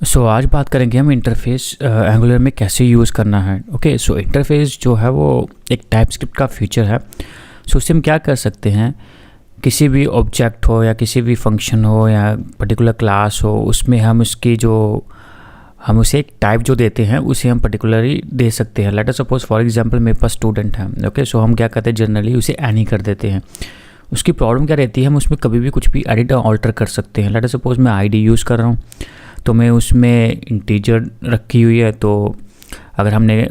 सो आज बात करेंगे हम इंटरफेस एंगुलर में कैसे यूज़ करना है। ओके, सो इंटरफेस जो है वो एक टाइपस्क्रिप्ट का फीचर है। सो उससे हम क्या कर सकते हैं, किसी भी ऑब्जेक्ट हो या किसी भी फंक्शन हो या पर्टिकुलर क्लास हो, उसमें हम उसकी जो हम उसे एक टाइप जो देते हैं उसे हम पर्टिकुलरली दे सकते हैं। Let us suppose for example मेरे पास स्टूडेंट है। ओके, सो हम क्या करते हैं, जनरली उसे एनी कर देते हैं। उसकी प्रॉब्लम क्या रहती है, हम उसमें कभी भी कुछ भी एडिट और ऑल्टर कर सकते हैं। लेट अस सपोज मैं आईडी यूज़ कर रहा हूँ तो मैं उसमें इंटीजर रखी हुई है, तो अगर हमने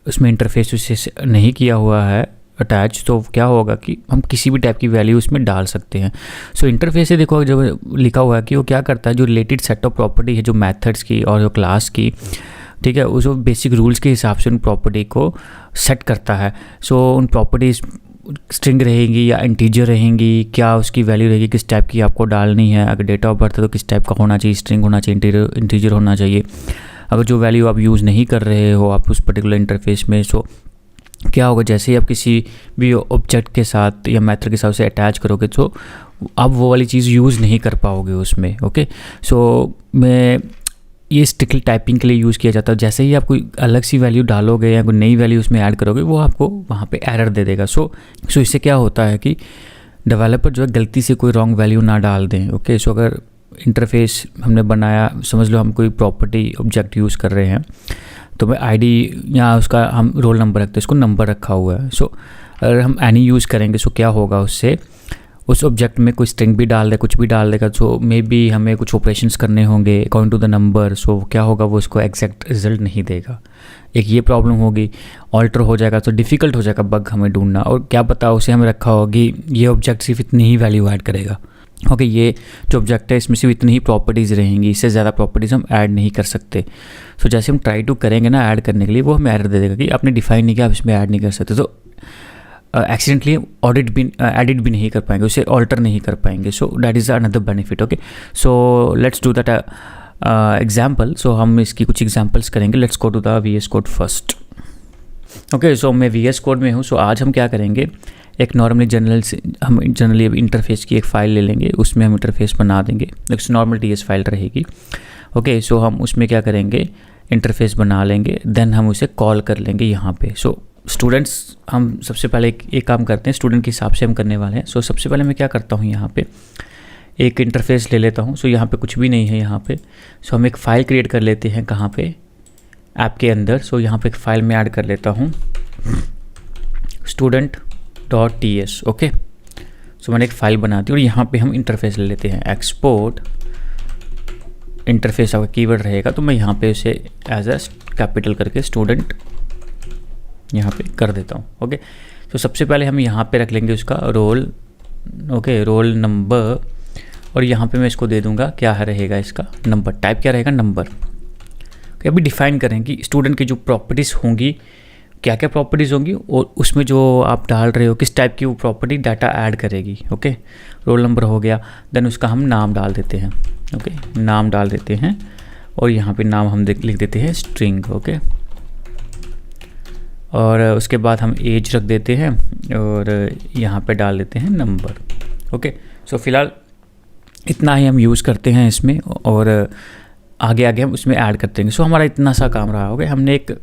उसमें इंटरफेस उसे नहीं किया हुआ है अटैच, तो क्या होगा कि हम किसी भी टाइप की वैल्यू उसमें डाल सकते हैं। सो इंटरफेस से देखो जब लिखा हुआ है कि वो क्या करता है, जो रिलेटेड सेट ऑफ प्रॉपर्टी है जो मेथड्स की और जो क्लास की, ठीक है, उस बेसिक रूल्स के हिसाब से उन प्रॉपर्टी को सेट करता है। सो उन प्रॉपर्टीज़ स्ट्रिंग रहेंगी या इंटीजर रहेंगी, क्या उसकी वैल्यू रहेगी, किस टाइप की आपको डालनी है। अगर डेटा ऑफ बर्थ है तो किस टाइप का होना चाहिए, स्ट्रिंग होना चाहिए, इंटीजर होना चाहिए। अगर जो वैल्यू आप यूज़ नहीं कर रहे हो आप उस पर्टिकुलर इंटरफेस में, सो क्या होगा, जैसे ही आप किसी भी ऑब्जेक्ट के साथ या मेथड के साथ उसे अटैच करोगे तो आप वो वाली चीज़ यूज़ नहीं कर पाओगे उसमें। ओके, सो मैं ये स्ट्रिक्टली टाइपिंग के लिए यूज़ किया जाता है। जैसे ही आप कोई अलग सी वैल्यू डालोगे या कोई नई वैल्यू उसमें ऐड करोगे वो आपको वहाँ पे एरर दे देगा। सो इससे क्या होता है कि डेवलपर जो है गलती से कोई रॉन्ग वैल्यू ना डाल दें। ओके, सो अगर इंटरफेस हमने बनाया, समझ लो हम कोई प्रॉपर्टी ऑब्जेक्ट यूज़ कर रहे हैं, तो मैं आईडी या उसका हम रोल नंबर रखते हैं, इसको नंबर रखा हुआ है। सो अगर हम एनी यूज़ करेंगे सो क्या होगा, उससे उस ऑब्जेक्ट में कोई स्ट्रिंग भी डाल दे, कुछ भी डाल देगा, सो मे बी हमें कुछ ऑपरेशंस करने होंगे अकॉर्डिंग टू द नंबर, सो क्या होगा, वो उसको एग्जैक्ट रिजल्ट नहीं देगा। एक ये प्रॉब्लम होगी। ऑल्टर हो जाएगा तो डिफ़िकल्ट हो जाएगा बग हमें ढूंढना, और क्या पता उसे हमें रखा होगी ये ऑब्जेक्ट सिर्फ इतनी ही वैल्यू ऐड करेगा। ओके, ये जो ऑब्जेक्ट है इसमें सिर्फ इतनी ही प्रॉपर्टीज़ रहेंगी, इससे ज़्यादा प्रॉपर्टीज़ हम ऐड नहीं कर सकते। सो जैसे हम ट्राई टू करेंगे ना ऐड करने के लिए, वो हमें एरर दे देगा कि आपने डिफाइन नहीं किया, आप इसमें ऐड नहीं कर सकते। तो एक्सीडेंटली एडिट भी नहीं कर पाएंगे, उसे ऑल्टर नहीं कर पाएंगे। So that is another benefit. Okay, so let's do that example. So हम इसकी कुछ एग्जाम्पल्स करेंगे। Let's go to the VS code first. Okay, so मैं VS कोड में हूँ। सो आज हम क्या करेंगे, एक जनरली इंटरफेस की एक फ़ाइल ले लेंगे, उसमें हम इंटरफेस बना देंगे। एक नॉर्मल TS फाइल रहेगी। ओके, सो हम उसमें क्या करेंगे, इंटरफेस बना लेंगे, देन हम उसे कॉल कर लेंगे यहाँ पे। सो स्टूडेंट्स, हम सबसे पहले एक काम करते हैं, स्टूडेंट के हिसाब से हम करने वाले हैं। सो सबसे पहले मैं क्या करता हूँ, यहाँ पे एक इंटरफेस ले लेता हूँ। सो यहाँ पे कुछ भी नहीं है यहाँ पे। सो हम एक फ़ाइल क्रिएट कर लेते हैं, कहाँ पे, ऐप के अंदर। सो यहाँ पे एक फ़ाइल में ऐड कर लेता हूँ student.ts। ओके, सो मैंने एक फ़ाइल बना दी और यहाँ पे हम इंटरफेस ले लेते हैं। एक्सपोर्ट इंटरफेस आपका कीवर्ड रहेगा, तो मैं यहाँ पे उसे एज ए कैपिटल करके स्टूडेंट यहाँ पे कर देता हूँ। ओके, तो सबसे पहले हम यहाँ पे रख लेंगे उसका रोल। ओके, रोल नंबर, और यहाँ पे मैं इसको दे दूँगा, क्या रहेगा इसका नंबर, टाइप क्या रहेगा, नंबर। ओके, अभी डिफाइन करें कि स्टूडेंट की जो प्रॉपर्टीज़ होंगी, क्या क्या प्रॉपर्टीज़ होंगी, और उसमें जो आप डाल रहे हो किस टाइप की वो प्रॉपर्टी डाटा ऐड करेगी। ओके, रोल नंबर हो गया, देन उसका हम नाम डाल देते हैं। ओके, नाम डाल देते हैं, और यहाँ पे नाम हम लिख देते हैं स्ट्रिंग। ओके, और उसके बाद हम एज रख देते हैं, और यहाँ पे डाल देते हैं नंबर। ओके, सो फिलहाल इतना ही हम यूज़ करते हैं इसमें, और आगे आगे हम उसमें ऐड करते हैं। सो हमारा इतना सा काम रहा होगा, हमने एक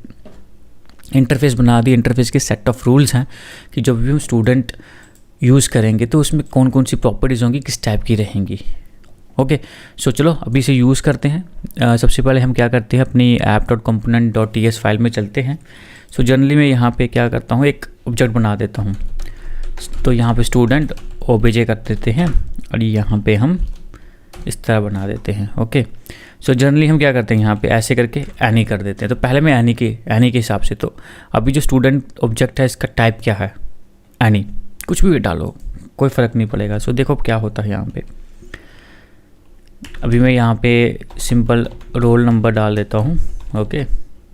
इंटरफेस बना दी। इंटरफेस के सेट ऑफ रूल्स हैं कि जब भी हम स्टूडेंट यूज़ करेंगे तो उसमें कौन कौन सी प्रॉपर्टीज़ होंगी, किस टाइप की रहेंगी। ओके, सो चलो अभी से यूज़ करते हैं। सबसे पहले हम क्या करते हैं, अपनी app.component.ts फाइल में चलते हैं। सो जनरली मैं यहाँ पे क्या करता हूँ, एक ऑब्जेक्ट बना देता हूँ। तो यहाँ पे स्टूडेंट OBJ कर देते हैं, और यहाँ पे हम इस तरह बना देते हैं। ओके, सो जनरली हम क्या करते हैं, यहाँ पे ऐसे करके एनी कर देते हैं। तो पहले मैं एनी के हिसाब से, तो अभी जो स्टूडेंट ऑब्जेक्ट है इसका टाइप क्या है, एनी, कुछ भी डालो कोई फ़र्क नहीं पड़ेगा। सो देखो क्या होता है यहाँ पे। अभी मैं यहाँ पे सिंपल रोल नंबर डाल देता हूँ। ओके,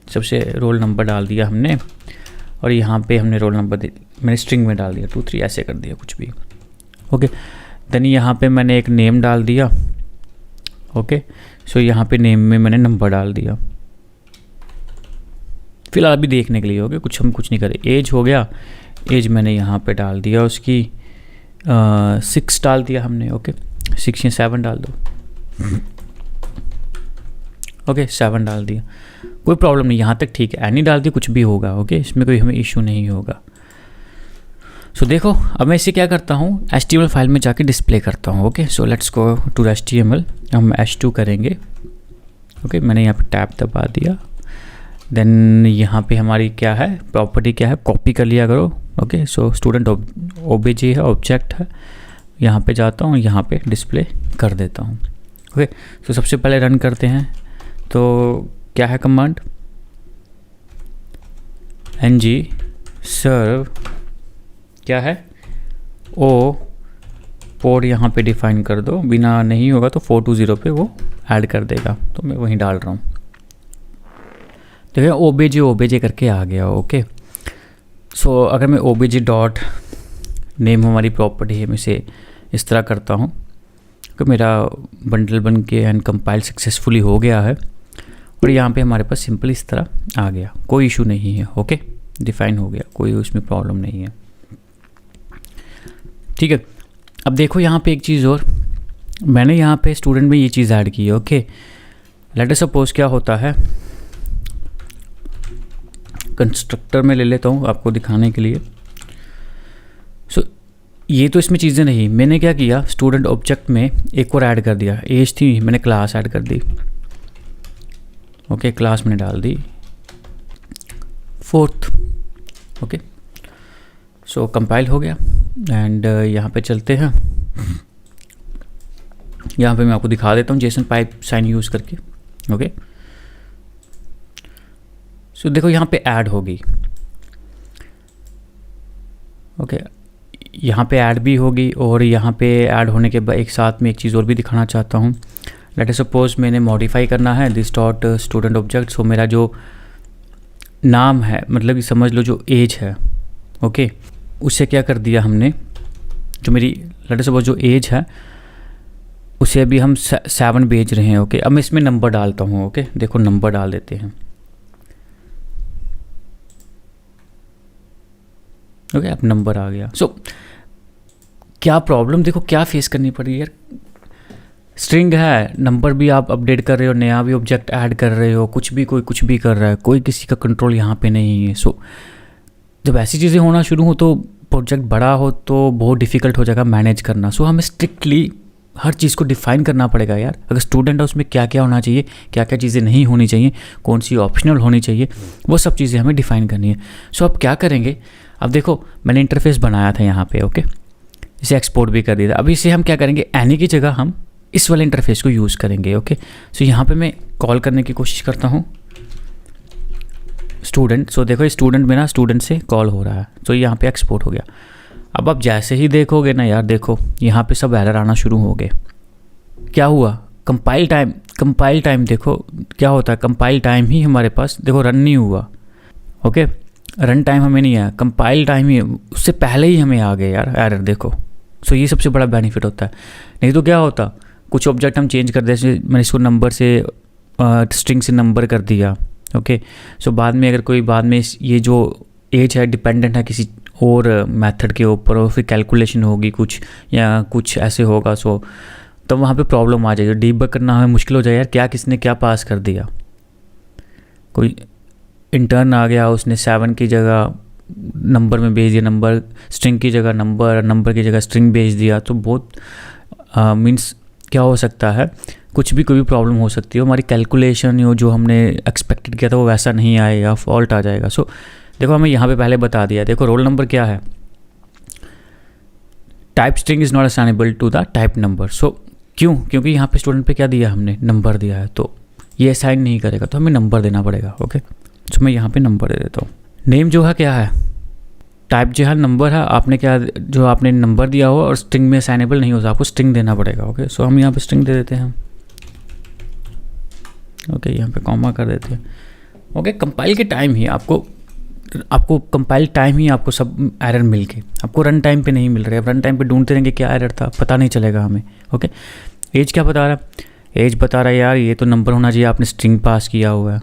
सबसे रोल नंबर डाल दिया हमने, और यहाँ पे हमने रोल नंबर मैंने स्ट्रिंग में डाल दिया 2 3 ऐसे कर दिया कुछ भी। ओके, देन यहाँ पे मैंने एक नेम डाल दिया। ओके, सो यहाँ पे नेम में मैंने नंबर डाल दिया। फिलहाल अभी देखने के लिए। ओके, हम कुछ नहीं करें। एज हो गया, एज मैंने यहाँ पे डाल दिया उसकी 6 डाल दिया हमने। ओके, 6 या 7 डाल दो। ओके 7 डाल दिया, कोई प्रॉब्लम नहीं, यहाँ तक ठीक है। एनी डाल दिया, कुछ भी होगा, ओके इसमें कोई हमें इशू नहीं होगा। सो देखो अब मैं इसे क्या करता हूँ, HTML फाइल में जाके डिस्प्ले करता हूँ। Okay so let's go to HTML, हम H2 करेंगे। ओके मैंने यहाँ पे टैब दबा दिया। देन यहाँ पे हमारी क्या है, प्रॉपर्टी क्या है, कॉपी कर लिया करो। ओके सो स्टूडेंट OBJ है, ऑब्जेक्ट है, यहाँ पे जाता हूँ, यहाँ पे डिस्प्ले कर देता हूँ। ओके सो सबसे पहले रन करते हैं, तो क्या है कमांड, ng serve क्या है, ओ पोर्ट यहाँ पे डिफाइन कर दो, बिना नहीं होगा तो 420 पे वो ऐड कर देगा, तो मैं वहीं डाल रहा हूँ। देखिए OBJ करके आ गया। ओके सो अगर मैं OBJ डॉट नेम हमारी प्रॉपर्टी है, मैं इसे इस तरह करता हूँ कि मेरा बंडल बन के एंड कंपाइल सक्सेसफुली हो गया है, और यहाँ पे हमारे पास सिंपल इस तरह आ गया, कोई इशू नहीं है। ओके डिफाइन हो गया, कोई उसमें प्रॉब्लम नहीं है। ठीक है, अब देखो यहाँ पे एक चीज़ और, मैंने यहाँ पे स्टूडेंट में ये चीज़ ऐड की है। ओके लेट अस सपोज क्या होता है, कंस्ट्रक्टर में ले लेता हूँ आपको दिखाने के लिए। सो ये तो इसमें चीज़ें नहीं, मैंने क्या किया, स्टूडेंट ऑब्जेक्ट में एक और ऐड कर दिया, एज थी, मैंने क्लास ऐड कर दी। ओके क्लास मैंने डाल दी 4th। ओके सो कंपाइल हो गया एंड यहाँ पे चलते हैं, यहाँ पे मैं आपको दिखा देता हूँ जेसन पाइप साइन यूज़ करके। ओके सो देखो यहाँ पे ऐड होगी। ओके यहाँ पे ऐड भी होगी, और यहाँ पे ऐड होने के बाद एक साथ में एक चीज़ और भी दिखाना चाहता हूँ। लेट अस सपोज मैंने मॉडिफाई करना है दिस डॉट स्टूडेंट ऑब्जेक्ट, सो मेरा जो नाम है, मतलब कि समझ लो जो एज है, ओके उससे क्या कर दिया हमने, जो मेरी लेट अस सपोज जो एज है उसे अभी हम 7 भेज रहे हैं। ओके अब मैं इसमें नंबर डालता हूँ। ओके देखो नंबर डाल देते हैं। ओके अब नंबर आ गया। सो क्या प्रॉब्लम देखो क्या फेस करनी पड़ी यार, स्ट्रिंग है, नंबर भी आप अपडेट कर रहे हो, नया भी ऑब्जेक्ट ऐड कर रहे हो, कुछ भी कोई कुछ भी कर रहा है, कोई किसी का कंट्रोल यहाँ पे नहीं है। सो जब ऐसी चीज़ें होना शुरू हो तो प्रोजेक्ट बड़ा हो तो बहुत डिफ़िकल्ट हो जाएगा मैनेज करना। सो हमें स्ट्रिक्टली हर चीज़ को डिफ़ाइन करना पड़ेगा यार। अगर स्टूडेंट है उसमें क्या क्या होना चाहिए, क्या क्या चीज़ें नहीं होनी चाहिए, कौन सी ऑप्शनल होनी चाहिए, वो सब चीज़ें हमें डिफ़ाइन करनी है। सो अब क्या करेंगे, अब देखो मैंने इंटरफेस बनाया था यहाँ पे। ओके इसे एक्सपोर्ट भी कर दिया था। अब इसे हम क्या करेंगे, एनी की जगह हम इस वाले इंटरफेस को यूज़ करेंगे। ओके सो यहाँ पे मैं कॉल करने की कोशिश करता हूँ स्टूडेंट। सो देखो स्टूडेंट में ना स्टूडेंट से कॉल हो रहा है, सो यहाँ पे एक्सपोर्ट हो गया। अब आप जैसे ही देखोगे ना यार, देखो यहाँ पे सब एरर आना शुरू हो गए। क्या हुआ, कंपाइल टाइम देखो क्या होता है, कंपाइल टाइम ही हमारे पास देखो रन नहीं हुआ। ओके रन टाइम हमें नहीं आया, कंपाइल टाइम ही उससे पहले ही हमें आ गए यार एरर देखो। सो ये सबसे बड़ा बेनिफिट होता है। नहीं तो क्या होता, कुछ ऑब्जेक्ट हम चेंज कर देते, मैंने इसको नंबर से स्ट्रिंग से नंबर कर दिया। ओके सो बाद में अगर कोई बाद में ये जो एज है डिपेंडेंट है किसी और मेथड के ऊपर, और फिर कैलकुलेशन होगी कुछ या कुछ ऐसे होगा, सो तो वहाँ पे प्रॉब्लम आ जाएगी, डीबग करना हमें मुश्किल हो जाए यार, क्या किसने क्या पास कर दिया। कोई इंटर्न आ गया, उसने 7 की जगह नंबर में भेज दिया, नंबर स्ट्रिंग की जगह नंबर की जगह स्ट्रिंग भेज दिया, तो बहुत मीन्स क्या हो सकता है, कुछ भी कोई भी प्रॉब्लम हो सकती है। हमारी कैलकुलेशन जो हमने एक्सपेक्टेड किया था वो वैसा नहीं आएगा, फॉल्ट आ जाएगा। सो देखो हमें यहाँ पे पहले बता दिया, देखो रोल नंबर क्या है, type string is not assignable to the type number. So क्यों, क्योंकि यहाँ पे स्टूडेंट पे क्या दिया हमने, नंबर दिया है, तो ये असाइन नहीं करेगा, तो हमें नंबर देना पड़ेगा। ओके सो मैं यहाँ पे नंबर दे देता हूँ। नेम जो है क्या है, टाइप जो है नंबर है, आपने क्या जो आपने नंबर दिया हो और स्ट्रिंग में असाइनेबल नहीं होता, आपको स्ट्रिंग देना पड़ेगा। ओके सो हम यहाँ पे स्ट्रिंग दे देते हैं। ओके यहाँ पे कॉमा कर देते हैं। ओके कंपाइल के टाइम ही आपको कंपाइल टाइम ही आपको सब एरर मिल के, आपको रन टाइम पे नहीं मिल रहा है। रन टाइम पे ढूंढते रहेंगे क्या एरर था, पता नहीं चलेगा हमें। ओके एज क्या बता रहा है, एज बता रहा है यार ये तो नंबर होना चाहिए, आपने स्ट्रिंग पास किया हुआ है।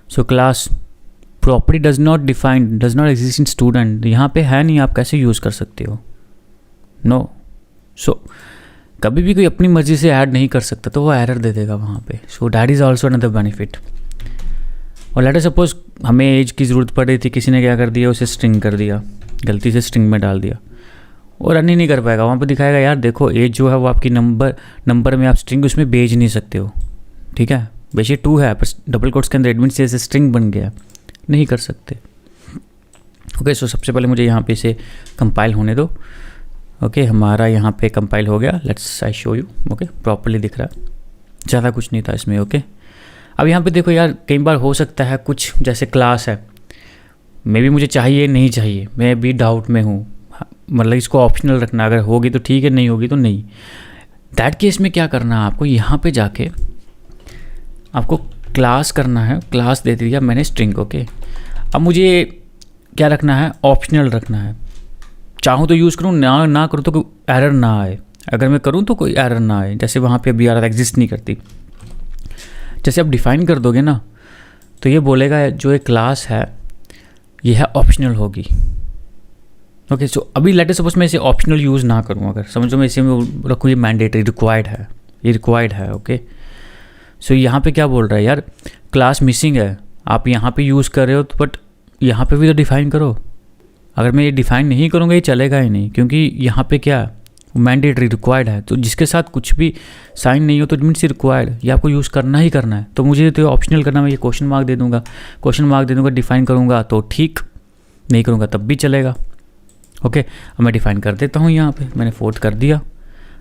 So class property does not exist in student, यहाँ पे है नहीं, आप कैसे यूज़ कर सकते हो, नो। सो कभी भी कोई अपनी मर्ज़ी से ऐड नहीं कर सकता, तो वो एरर दे देगा वहाँ पे। सो that is also another benefit. और लेट अस सपोज हमें एज की ज़रूरत पड़ रही थी, किसी ने क्या कर दिया, उसे स्ट्रिंग कर दिया, गलती से स्ट्रिंग में डाल दिया, और रन ही नहीं कर पाएगा। वहाँ पे दिखाएगा यार देखो एज जो है वो आपकी नंबर में आप स्ट्रिंग उसमें भेज नहीं सकते हो, ठीक है, बेशक 2 है पर डबल कोट्स के अंदर एडमिट से स्ट्रिंग बन गया, नहीं कर सकते। ओके, सो सबसे पहले मुझे यहाँ पे इसे कंपाइल होने दो। ओके, हमारा यहाँ पे कंपाइल हो गया। Let's I show you. Okay, properly दिख रहा है, ज़्यादा कुछ नहीं था इसमें। ओके, अब यहाँ पे देखो यार, कई बार हो सकता है कुछ, जैसे क्लास है, मे भी मुझे चाहिए नहीं चाहिए, मैं भी डाउट में हूँ, मतलब इसको ऑप्शनल रखना, अगर होगी तो ठीक है, नहीं होगी तो नहीं। दैट केस में क्या करना है आपको, यहाँ पे जाके आपको क्लास करना है, क्लास दे दिया मैंने स्ट्रिंग। ओके, अब मुझे क्या रखना है, ऑप्शनल रखना है। चाहूँ तो यूज़ करूँ, ना करूँ तो कोई एरर ना आए, अगर मैं करूँ तो कोई एरर ना आए। जैसे वहाँ पे अभी एरर एग्जिस्ट नहीं करती। जैसे आप डिफ़ाइन कर दोगे ना, तो ये बोलेगा जो एक क्लास है ये है ऑप्शनल होगी। ओके, सो अभी लेट सपोज मैं इसे ऑप्शनल यूज़ ना करूँ, अगर समझो मैं इसे रखूँ ये मैंडेटरी, रिक्वायर्ड है, ये रिक्वायर्ड है। ओके, सो यहाँ पे क्या बोल रहा है यार, क्लास मिसिंग है, आप यहाँ पे यूज़ कर रहे हो, बट यहाँ पे भी तो डिफ़ाइन करो। अगर मैं ये डिफ़ाइन नहीं करूँगा ये चलेगा ही नहीं, क्योंकि यहाँ पे क्या मैंडेटरी रिक्वायर्ड है, तो जिसके साथ कुछ भी साइन नहीं हो तो इट मीन्स रिक्वायर्ड, ये आपको यूज़ करना ही करना है। तो मुझे तो ऑप्शनल करना, मैं ये क्वेश्चन मार्क दे दूँगा, डिफ़ाइन करूँगा तो ठीक, नहीं करूँगा तब भी चलेगा। ओके, अब मैं डिफ़ाइन कर देता हूँ, यहाँ पे मैंने फोर्थ कर दिया,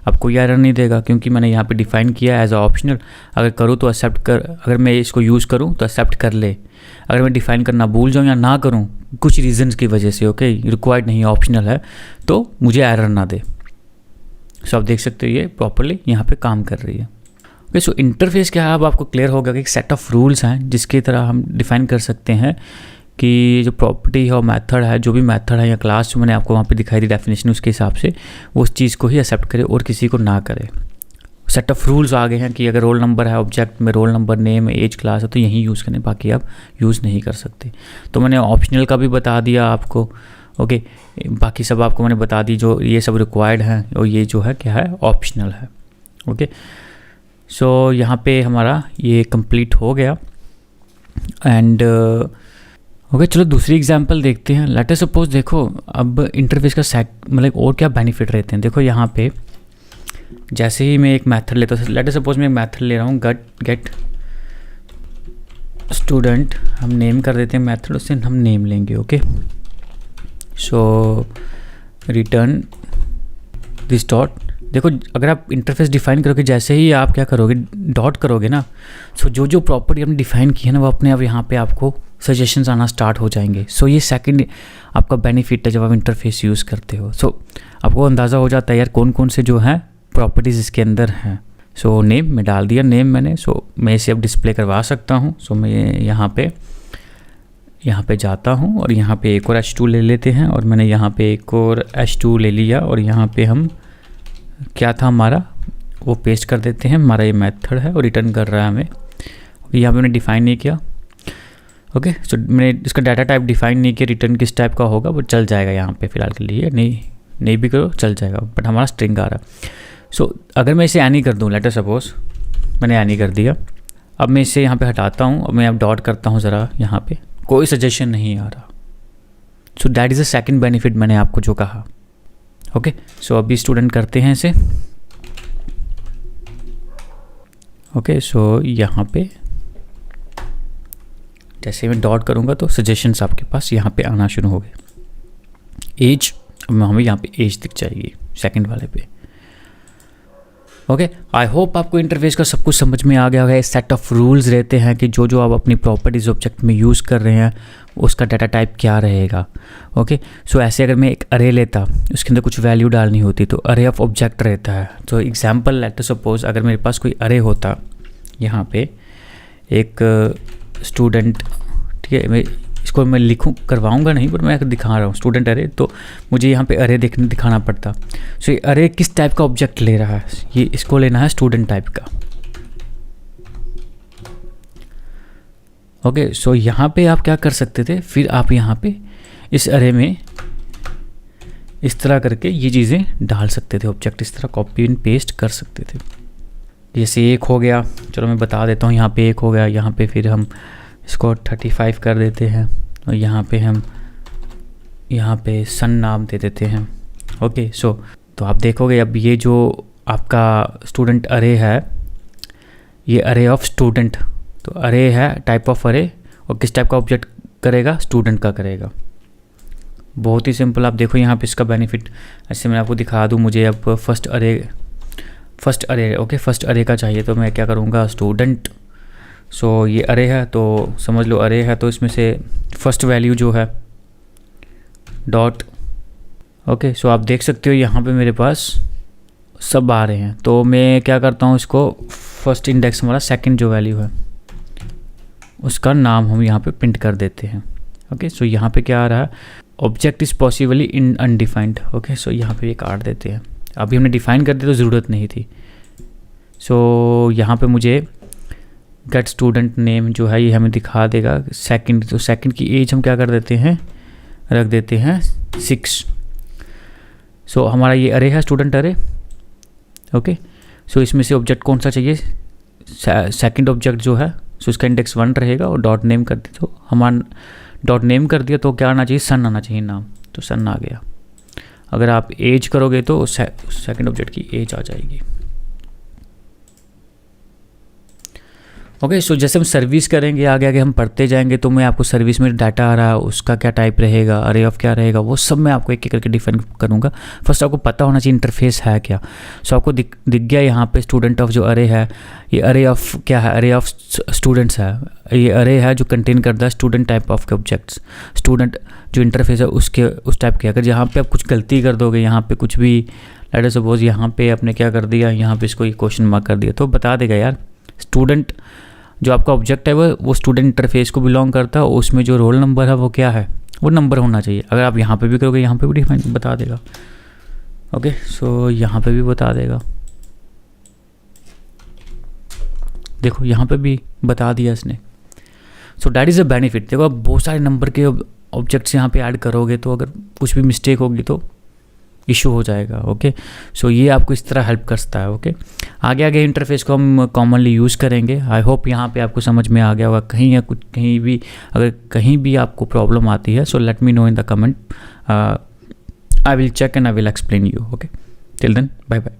अब कोई एरर नहीं देगा क्योंकि मैंने यहाँ पे डिफ़ाइन किया एज अ ऑप्शनल। अगर करूँ तो एक्सेप्ट कर, अगर मैं इसको यूज़ करूँ तो एक्सेप्ट कर ले, अगर मैं डिफ़ाइन करना भूल जाऊँ या ना करूँ कुछ रीजंस की वजह से, ओके, रिक्वायर्ड नहीं है, ऑप्शनल है, तो मुझे एरर ना दे। सो आप देख सकते हो ये प्रॉपरली यहाँ पे काम कर रही है। ओके, सो इंटरफेस क्या है, अब आपको क्लियर होगा कि एक सेट ऑफ रूल्स हैं जिसकी तरह हम डिफ़ाइन कर सकते हैं कि जो प्रॉपर्टी है और मेथड है, जो भी मेथड है या क्लास जो मैंने आपको वहाँ पे दिखाई दी डेफिनेशन, उसके हिसाब से वो उस चीज़ को ही एक्सेप्ट करे और किसी को ना करे। सेट ऑफ रूल्स आ गए हैं कि अगर रोल नंबर है ऑब्जेक्ट में, roll number name as class है, तो यही यूज़ करें, बाकी आप यूज़ नहीं कर सकते। तो मैंने ऑप्शनल का भी बता दिया आपको। ओके, बाकी सब आपको मैंने बता दी, जो ये सब रिक्वायर्ड है और ये जो है क्या है, ऑप्शनल है। ओके, सो यहाँ पे हमारा ये कंप्लीट हो गया। एंड ओके, चलो दूसरी एग्जांपल देखते हैं। लेट अस सपोज देखो अब इंटरफेस का मतलब और क्या बेनिफिट रहते हैं। देखो यहाँ पे जैसे ही मैं एक मेथड लेता हूँ, लेट अस सपोज मैं एक मेथड ले रहा हूँ, गेट स्टूडेंट, हम नेम कर देते हैं मेथड, उससे हम नेम लेंगे। Okay, so return this dot. देखो अगर आप इंटरफेस डिफाइन करोगे, जैसे ही आप क्या करोगे, डॉट करोगे ना, सो जो प्रॉपर्टी हमने डिफाइन की है ना, वो अपने आप यहाँ पे आपको सजेशंस आना स्टार्ट हो जाएंगे। सो ये सेकंड आपका बेनिफिट है जब आप इंटरफेस यूज़ करते हो। सो आपको अंदाज़ा हो जाता है यार कौन कौन से जो हैं प्रॉपर्टीज़ इसके अंदर हैं। सो नेम में डाल दिया, नेम मैंने, सो मैं इसे अब डिस्प्ले करवा सकता हूँ। सो मैं यहाँ पे जाता हूँ और यहाँ पे एक और H2 ले लेते हैं, और मैंने यहाँ पे एक और H2 ले लिया, और यहाँ पे हम क्या था हमारा वो पेस्ट कर देते हैं। हमारा ये मेथड है और रिटर्न कर रहा है हमें, यहाँ पे मैंने डिफ़ाइन नहीं किया। ओके, सो मैंने इसका डाटा टाइप डिफ़ाइन नहीं किया, रिटर्न किस टाइप का होगा वो चल जाएगा यहाँ पे फ़िलहाल के लिए, नहीं भी करो चल जाएगा, बट हमारा स्ट्रिंग आ रहा है। सो अगर मैं इसे एनी कर दूँ, लेट अस सपोज मैंने एनी कर दिया, अब मैं इसे यहाँ पे हटाता हूँ और मैं अब डॉट करता हूँ ज़रा, यहाँ पे कोई सजेशन नहीं आ रहा। सो that is a second benefit मैंने आपको जो कहा। ओके, सो अभी स्टूडेंट करते हैं इसे। ओके, सो यहाँ पे जैसे मैं डॉट करूँगा तो सजेशंस आपके पास यहाँ पे आना शुरू हो गए। एज, अब हमें यहाँ पे एज दिख जाएगी सेकंड वाले पे। ओके, आई होप आपको इंटरफेस का सब कुछ समझ में आ गया होगा। सेट ऑफ रूल्स रहते हैं कि जो आप अपनी प्रॉपर्टीज ऑब्जेक्ट में यूज़ कर रहे हैं उसका डाटा टाइप क्या रहेगा। ओके, सो ऐसे अगर मैं एक अरे लेता, उसके अंदर कुछ वैल्यू डालनी होती तो अरे ऑफ ऑब्जेक्ट रहता है। तो एग्जांपल लेट सपोज अगर मेरे पास कोई अरे होता, यहाँ पे एक स्टूडेंट, ठीक है, मैं इसको मैं लिखूँ करवाऊँगा नहीं, पर मैं दिखा रहा हूँ स्टूडेंट अरे, तो मुझे यहाँ पे अरे दिखाना पड़ता। सो ये अरे किस टाइप का ऑब्जेक्ट ले रहा है, ये इसको लेना है स्टूडेंट टाइप का। ओके, सो यहाँ पे आप क्या कर सकते थे, फिर आप यहाँ पे इस अरे में इस तरह करके ये चीज़ें डाल सकते थे, ऑब्जेक्ट इस तरह कॉपी एंड पेस्ट कर सकते थे। जैसे एक हो गया, चलो मैं बता देता हूँ, यहाँ पे एक हो गया, यहाँ पे फिर हम इसको 35 कर देते हैं और यहाँ पे हम यहाँ पे सन नाम दे देते हैं। ओके सो तो आप देखोगे अब ये जो आपका स्टूडेंट अरे है, ये अरे ऑफ स्टूडेंट, तो अरे है टाइप ऑफ अरे और किस टाइप का ऑब्जेक्ट करेगा, स्टूडेंट का करेगा। बहुत ही सिंपल, आप देखो यहाँ पे इसका बेनिफिट। ऐसे मैं आपको दिखा दूँ, मुझे अब फर्स्ट अरे ओके फर्स्ट अरे का चाहिए, तो मैं क्या करूँगा, स्टूडेंट। सो ये अरे है तो समझ लो अरे है, तो इसमें से फर्स्ट वैल्यू जो है डॉट। ओके सो आप देख सकते हो यहाँ पे मेरे पास सब आ रहे हैं। तो मैं क्या करता हूँ, इसको फर्स्ट इंडेक्स वाला सेकंड जो वैल्यू है उसका नाम हम यहाँ पे प्रिंट कर देते हैं। ओके सो यहाँ पे क्या आ रहा है, object is possibly in undefined. Okay so यहाँ पे ये काट देते हैं, अभी हमने डिफाइन कर दिया तो ज़रूरत नहीं थी। सो यहाँ पे मुझे गेट स्टूडेंट नेम जो है ये हमें दिखा देगा सेकंड, तो सेकंड की एज हम क्या कर देते हैं, रख देते हैं 6। सो हमारा ये अरे है, स्टूडेंट अरे। ओके सो इसमें से ऑब्जेक्ट कौन सा चाहिए, सेकंड ऑब्जेक्ट जो है, सो इसका इंडेक्स 1 रहेगा और डॉट नेम कर दिया, तो हमारा डॉट नेम कर दिया तो क्या आना चाहिए, सन आना चाहिए नाम, तो सन आ गया। अगर आप एज करोगे तो सेकंड ऑब्जेक्ट की एज आ जाएगी। ओके सो जैसे हम सर्विस करेंगे आगे आगे हम पढ़ते जाएंगे, तो मैं आपको सर्विस में डाटा आ रहा है उसका क्या टाइप रहेगा, अरे ऑफ क्या रहेगा, वो सब मैं आपको एक एक करके डिफाइन करूँगा। फर्स्ट आपको पता होना चाहिए इंटरफेस है क्या। सो आपको दिख गया यहाँ पे स्टूडेंट ऑफ जो अरे है, ये अरे ऑफ क्या है, अरे ऑफ स्टूडेंट्स है। ये अरे है जो कंटेन करता है स्टूडेंट टाइप ऑफ के ऑब्जेक्ट्स। स्टूडेंट जो इंटरफेस है उसके उस टाइप के, अगर यहाँ पे आप कुछ गलती कर दोगे, यहाँ पे कुछ भी लेट अस सपोज यहाँ पे आपने क्या कर दिया, यहाँ पे इसको ये क्वेश्चन मार्क कर दिया, तो बता देगा यार स्टूडेंट जो आपका ऑब्जेक्ट है वो स्टूडेंट इंटरफेस को बिलोंग करता है, उसमें जो रोल नंबर है वो क्या है, वो नंबर होना चाहिए। अगर आप यहाँ पे भी करोगे यहाँ पे भी डिफाइन बता देगा। ओके सो यहाँ पे भी बता देगा, देखो यहाँ पे भी बता दिया इसने। सो दैट इज़ अ बेनिफिट। देखो आप बहुत सारे नंबर के ऑब्जेक्ट्स यहाँ पे ऐड करोगे तो अगर कुछ भी मिस्टेक होगी तो इशू हो जाएगा। ओके सो ये आपको इस तरह हेल्प करता है। ओके आगे आगे इंटरफेस को हम कॉमनली यूज़ करेंगे। आई होप यहाँ पे आपको समझ में आ गया होगा। कहीं या कुछ कहीं भी अगर कहीं भी आपको प्रॉब्लम आती है, so let me know in the comment, I will check and I will explain you. Okay till then bye bye.